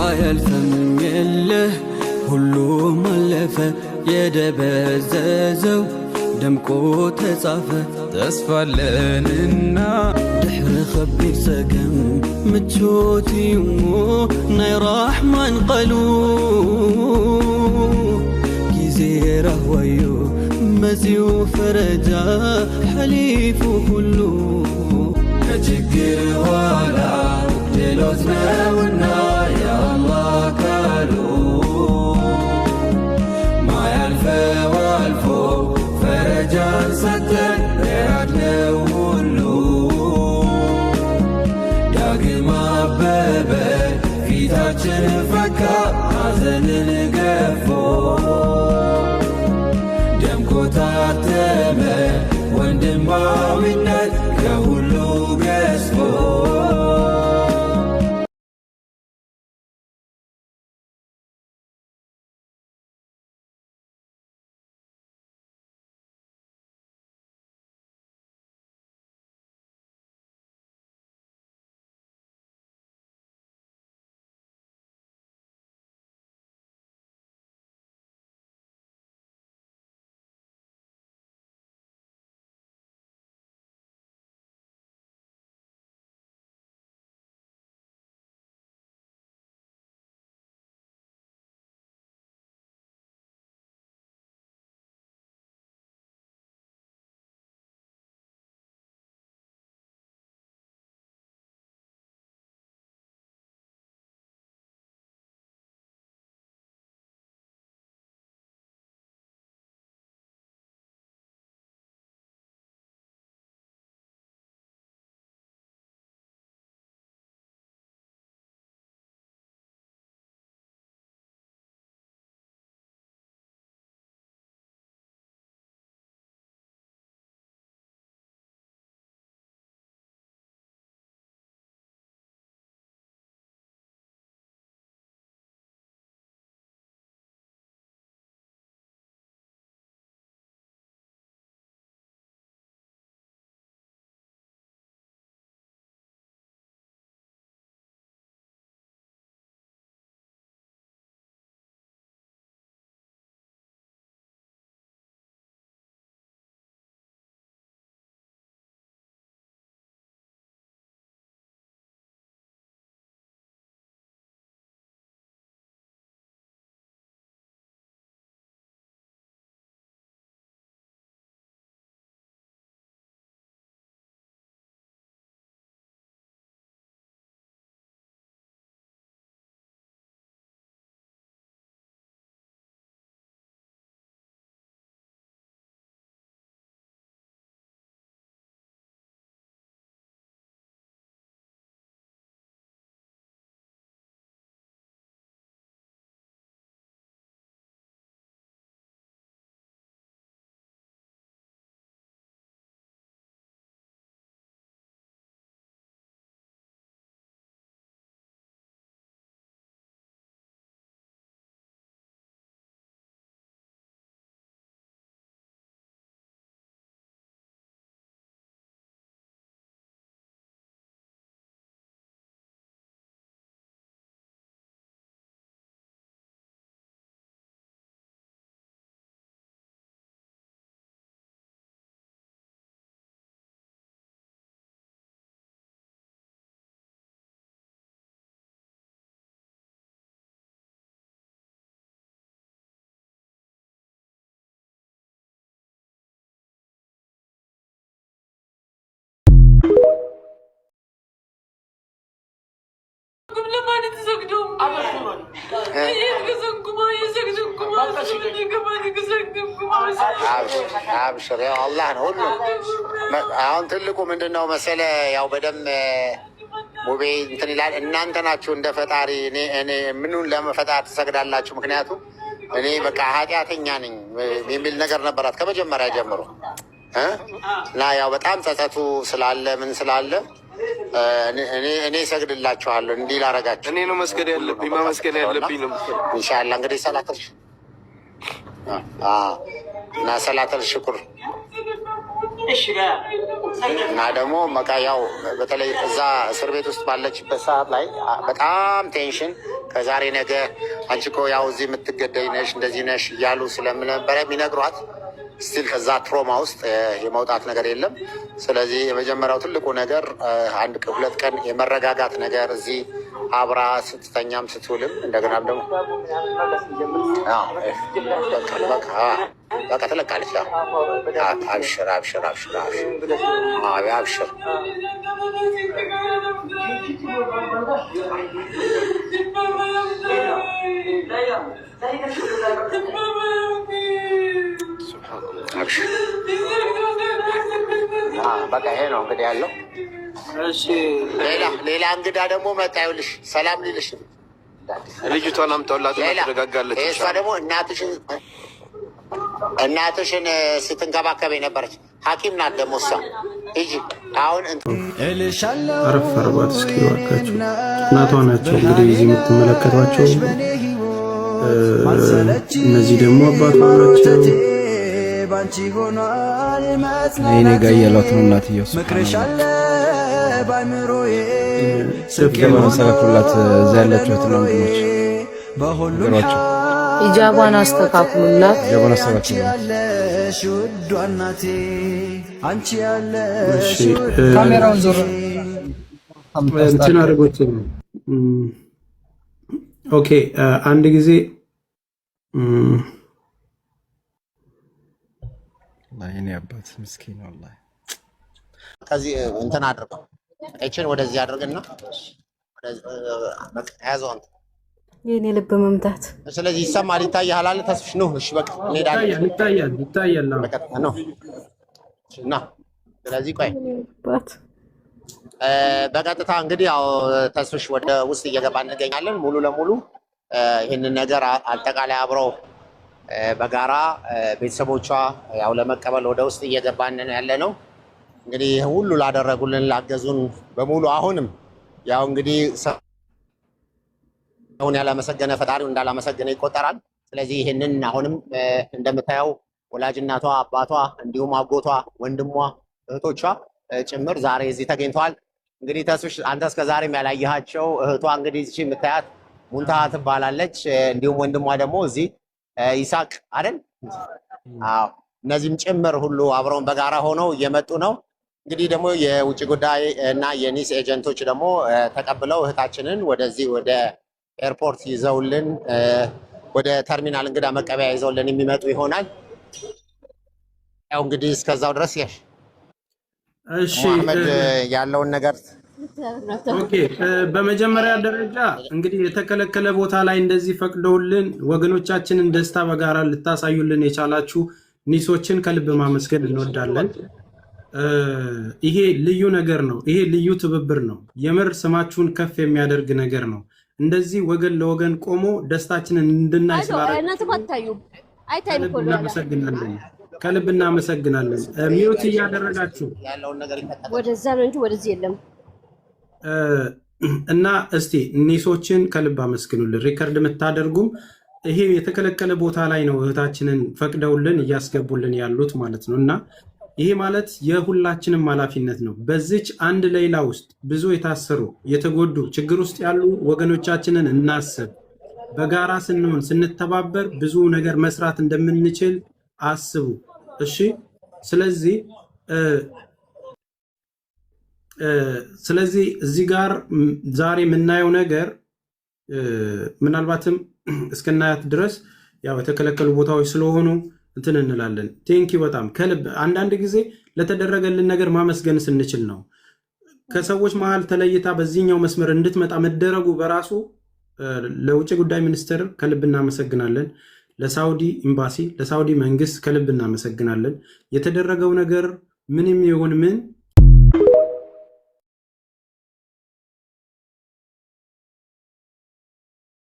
አያልፍም የለህ ሁሉም አለፈ የደበዘዘው ደምቆ ተጻፈ ተስፋለንና ድሕሪ ኸቢድ ሰገም ምቾት እዩሞ ናይ ራሕማን ቃሉ ጊዜ ረህዋዮ መጺኡ ፈረጃ ሓሊፉ ኩሉ ከችግር ኋላ ድሎት ነውና የአላህ ካሉ ማያልፈው አልፎ ፈረጃን ሰጠን ያድነው ሁሉ ዳግም አበበ ፊታችን ፈካ ሐዘንን ገፎ ደምቆ ታተመ ወንድማዊነት ከሁሉ ገዝፎ አብሽር ያው አላህ ነው ሁሉ። አሁን ትልቁ ምንድነው መሰለ ያው በደም ሙቤ እንትን ይላል። እናንተ ናችሁ እንደ ፈጣሪ እኔ ምኑን ለመፈጣር ትሰግዳላችሁ? ምክንያቱም እኔ በቃ ኃጢአተኛ ነኝ የሚል ነገር ነበራት ከመጀመሪያ ጀምሮ እና ያው በጣም ጸጸቱ ስላለ ምን ስላለ እኔ ሰግድላችኋለሁ እንዲህ ላረጋችሁ። እኔ ነው መስገድ ያለብኝ ማመስገድ ያለብኝ ነው። ኢንሻአላህ እንግዲህ ሰላተል እና ሰላተል ሽኩር እሺ ጋር እና ደግሞ መቃያው በተለይ እዛ እስር ቤት ውስጥ ባለችበት ሰዓት ላይ በጣም ቴንሽን ከዛሬ ነገ አንቺ እኮ ያው እዚህ የምትገደይ ነሽ እንደዚህ ነሽ እያሉ ስለነበረ የሚነግሯት ስቲል ከዛ ትሮማ ውስጥ የመውጣት ነገር የለም። ስለዚህ የመጀመሪያው ትልቁ ነገር አንድ ሁለት ቀን የመረጋጋት ነገር እዚህ አብራ ስትተኛም ስትውልም እንደገና ደግሞ በቃ ትለቃለች። አብሽር አብሽር አብሽር አብሽር በቃ ይሄ ነው እንግዲህ ያለው። ሌላ እንግዳ ደግሞ መጣ። ይኸውልሽ ሰላም ሊልሽ ልጅቷን አምጣውላት ተረጋጋለች። እሷ ደግሞ እናትሽን ስትንከባከብ የነበረች ሐኪም ናት። ደግሞ እሷ ሂጂ አሁን አረፍ አርባት እስኪ እባካችሁ። እናቷ ናቸው እንግዲህ እዚህ የምትመለከቷቸው። እነዚህ ደግሞ አባቷ ናቸው። እኔ ጋር እያሏት ነው እናትየው። ሰላኩላት እዛ ያላችሁ እህትና ወንድሞች ነገሯቸው። ኢጃባን አስተካክሉላት። ኢጃባን አስተካክሉላት። ካሜራውን ዞር እንትን አድርጎት። ኦኬ አንድ ጊዜ እኔ አባት ምስኪን ነው አላህ። ከዚህ እንትን አድርገው እቺን ወደዚህ አድርግና ያዘው አንተ የኔ ልብ መምታት። ስለዚህ ይሰማል፣ ይታያል አለ ተስፍሽ ነው። እሺ በቃ እንሄዳለን። ይታያል በቃ ነው እና ስለዚህ ቆይ በቀጥታ እንግዲህ ያው ተስፍሽ ወደ ውስጥ እየገባ እንገኛለን። ሙሉ ለሙሉ ይህንን ነገር አጠቃላይ አብረው በጋራ ቤተሰቦቿ ያው ለመቀበል ወደ ውስጥ እየገባን ያለ ነው። እንግዲህ ሁሉ ላደረጉልን ላገዙን በሙሉ አሁንም ያው እንግዲህ ሰውን ያላመሰገነ ፈጣሪው እንዳላመሰገነ ይቆጠራል። ስለዚህ ይህንን አሁንም እንደምታየው ወላጅ እናቷ፣ አባቷ እንዲሁም አጎቷ፣ ወንድሟ፣ እህቶቿ ጭምር ዛሬ እዚህ ተገኝተዋል። እንግዲህ ተስፍሽ አንተ እስከዛሬም ያላየሃቸው እህቷ እንግዲህ እዚህ የምታያት ሙንታሃ ትባላለች። እንዲሁም ወንድሟ ደግሞ እዚህ ይሳቅ አይደል? አዎ እነዚህም ጭምር ሁሉ አብረውን በጋራ ሆነው እየመጡ ነው። እንግዲህ ደግሞ የውጭ ጉዳይ እና የኒስ ኤጀንቶች ደግሞ ተቀብለው እህታችንን ወደዚህ ወደ ኤርፖርት ይዘውልን ወደ ተርሚናል እንግዳ መቀበያ ይዘውልን የሚመጡ ይሆናል። ያው እንግዲህ እስከዛው ድረስ እሺ መሐመድ ያለውን ነገር ኦኬ። በመጀመሪያ ደረጃ እንግዲህ የተከለከለ ቦታ ላይ እንደዚህ ፈቅደውልን ወገኖቻችንን ደስታ በጋራ ልታሳዩልን የቻላችሁ ኒሶችን ከልብ ማመስገን እንወዳለን። ይሄ ልዩ ነገር ነው። ይሄ ልዩ ትብብር ነው። የምር ስማችሁን ከፍ የሚያደርግ ነገር ነው። እንደዚህ ወገን ለወገን ቆሞ ደስታችንን እንድናይ እናመሰግናለን። ከልብ እናመሰግናለን። ሚውት እያደረጋችሁ ወደዛ ነው እንጂ ወደዚህ የለም። እና እስቲ ኒሶችን ከልብ አመስግኑልን። ሪከርድ የምታደርጉም ይሄ የተከለከለ ቦታ ላይ ነው እህታችንን ፈቅደውልን እያስገቡልን ያሉት ማለት ነው። እና ይሄ ማለት የሁላችንም ኃላፊነት ነው። በዚች አንድ ሌላ ውስጥ ብዙ የታሰሩ የተጎዱ ችግር ውስጥ ያሉ ወገኖቻችንን እናስብ። በጋራ ስንሆን ስንተባበር ብዙ ነገር መስራት እንደምንችል አስቡ። እሺ ስለዚህ እዚህ ጋር ዛሬ የምናየው ነገር ምናልባትም እስከናያት ድረስ ያው የተከለከሉ ቦታዎች ስለሆኑ እንትን እንላለን። ቴንኪ በጣም ከልብ አንዳንድ ጊዜ ለተደረገልን ነገር ማመስገን ስንችል ነው። ከሰዎች መሃል ተለይታ በዚህኛው መስመር እንድትመጣ መደረጉ በራሱ ለውጭ ጉዳይ ሚኒስቴር ከልብ እናመሰግናለን። ለሳውዲ ኤምባሲ፣ ለሳውዲ መንግስት ከልብ እናመሰግናለን። የተደረገው ነገር ምንም ይሁን ምን